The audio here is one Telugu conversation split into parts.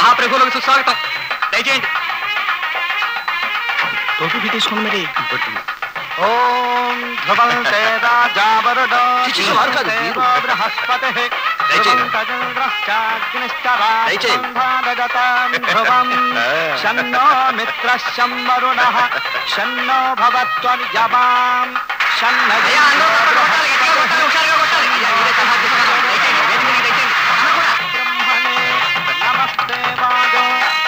మహాప్రభువులకు సుస్వాగతం. దయచేయండి. టోపీ తీసుకోండి మరి. ఓం ధ్రువంతే రాజావరుడో బృహస్పతిః శన్నో మిత్రః శం వరుణః శన్నో భవత్వర్యమాం బ్రహ్మణే నమస్తే వాదో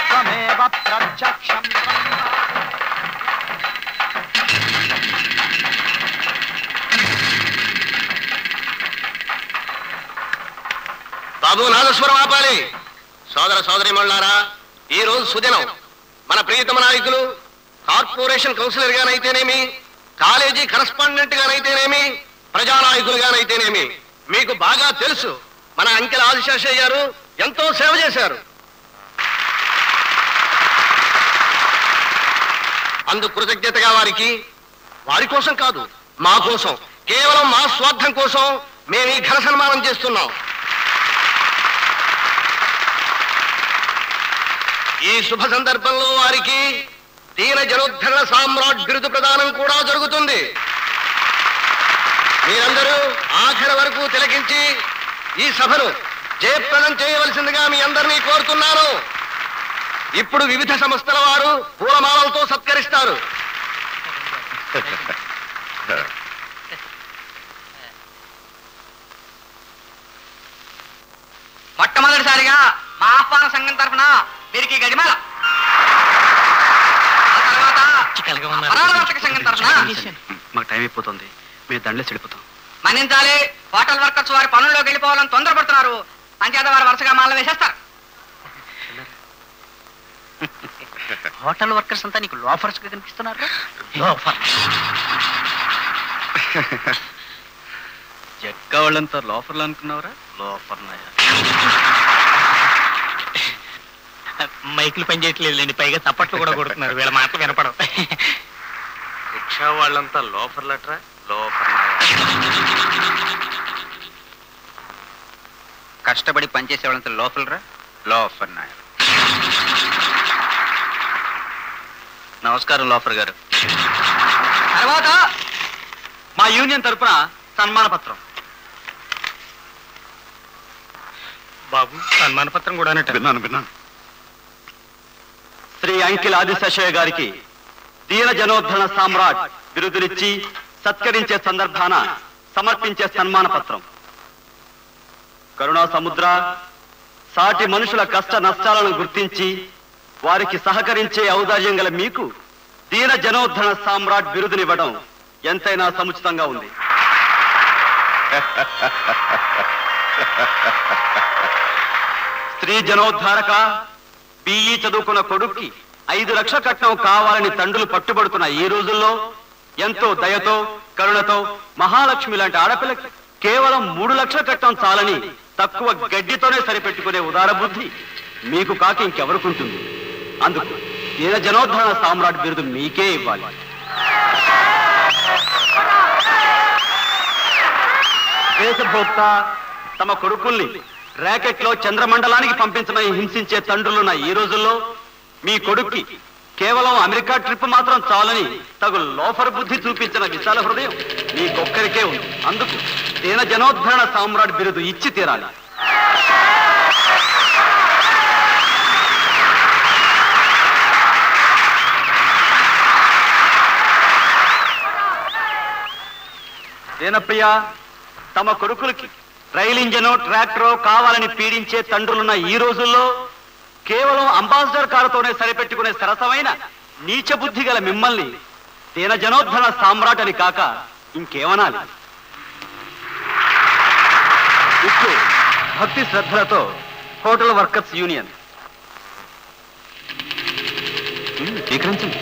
త్వమేవ ప్రత్యక్షం. బాబు నాగస్వరం ఆపాలి. సోదర సోదరిమణులారా, ఈ రోజు సుదినం. మన ప్రియతమ నాయకులు కార్పొరేషన్ కౌన్సిలర్ గానైతేనేమి, కాలేజీ కరస్పాండెంట్ గానైతేనేమి, ప్రజానాయకులుగానైతేనేమి మీకు బాగా తెలుసు మన అంకెల ఆదిశేషయ్య గారు ఎంతో సేవ చేశారు. అందుకు కృతజ్ఞతగా వారి కోసం కాదు, మా కోసం, కేవలం మా స్వార్థం కోసం మేము ఈ ఘన సన్మానం చేస్తున్నాం. ఈ శుభ సందర్భంలో వారికి దీన జనోద్ధరణ సామ్రాట్ బిరుదు ప్రదానం కూడా జరుగుతుంది. మీరందరూ ఆఖరి వరకు తిలకించి ఈ సభను జయప్రదం చేయవలసిందిగా మీ అందరినీ కోరుతున్నాను. ఇప్పుడు వివిధ సంస్థల వారు పూలమాలలతో సత్కరిస్తారు. మొట్టమొదటిసారిగా మా ఆహ్వాన సంఘం తరఫున వీరికి గజమాల, ఆ తర్వాత పరాలవర్తక సంఘం తరఫున. మాకు టైం అయిపోతుంది, మీరు దండలే చెడిపోతాం. మన్నించాలి. హోటల్ వర్కర్స్ వారి పనుల్లోకి వెళ్ళిపోవాలని తొందరపడుతున్నారు. అంచేత వారు వరుసగా మాల వేసేస్తారు. హోటల్ వర్కర్స్ అంతా నీకు లోఫర్స్ గా కనిపిస్తున్నారు. జక్క వాళ్ళంతా లోఫర్లు అనుకున్నావురా? లోఫర్ నాయ. మైకులు పనిచేయట్లేదులేండి, పైగా చప్పట్లు కూడా కొడుతున్నారు. వీళ్ళ మాటలు వినపడవు. రిక్షా వాళ్ళంతా లోఫర్లట్రా. లోఫర్ నాయ. కష్టపడి పనిచేసే వాళ్ళంతా లోఫర్లరా. లోఫర్ నాయ. నమస్కారం లోఫర్ గారు. తర్వాత మా యూనియన్ తరపున సన్మాన పత్రం. బాబు, సన్మాన పత్రం కూడా విన్నాను. శ్రీ అంకిల ఆదిశేషయ్య గారికి దీన జనోద్ధరణ సామ్రాట్ బిరుదునిచ్చి సత్కరించే సందర్భాన సమర్పించే సన్మాన పత్రం. కరుణా సముద్ర సాటి మనుషుల కష్ట నష్టాలను గుర్తించి వారికి సహకరించే ఔదార్యం గల మీకు దీన జనోద్ధరణ సామ్రాట్ బిరుదునివ్వడం ఎంతైనా సముచితంగా ఉంది. స్త్రీ జనోద్ధారక బిఈ చదువుకున్న కొడుక్కి 5 లక్షల కట్నం కావాలని తండ్రులు పట్టుబడుతున్న ఈ రోజుల్లో ఎంతో దయతో కరుణతో మహాలక్ష్మి లాంటి ఆడపిల్లకి కేవలం 3 లక్షల కట్నం చాలని తక్కువ గడ్డితోనే సరిపెట్టుకునే ఉదార బుద్ధి మీకు కాక ఇంకెవరుకుంటుంది. అందుకు దీన జనోద్ధరణ సామ్రాట్ బిరుదు మీకే ఇవ్వాలి. దేశభోక్త తమ కొడుకుల్ని ర్యాకెట్ లో చంద్రమండలానికి పంపించమని హింసించే తండ్రులున్న ఈ రోజుల్లో మీ కొడుక్కి కేవలం అమెరికా ట్రిప్ మాత్రం చాలని తగు లోఫర్ బుద్ధి చూపించిన విశాల హృదయం మీకొక్కరికే ఉంది. అందుకు దీన జనోద్ధరణ సామ్రాట్ బిరుదు ఇచ్చి తీరాలి. దీనప్రియ తమ కొడుకులకి రైలు ఇంజనో ట్రాక్టరో కావాలని పీడించే తండ్రులున్న ఈ రోజుల్లో కేవలం అంబాసిడర్ కారుతోనే సరిపెట్టుకునే సరసమైన నీచ బుద్ధి గల మిమ్మల్ని దీన జనోద్ధరణ సామ్రాట్ అని కాక ఇంకేమనాలి. ఇప్పుడు భక్తి శ్రద్ధలతో హోటల్ వర్కర్స్ యూనియన్ స్వీకరించండి.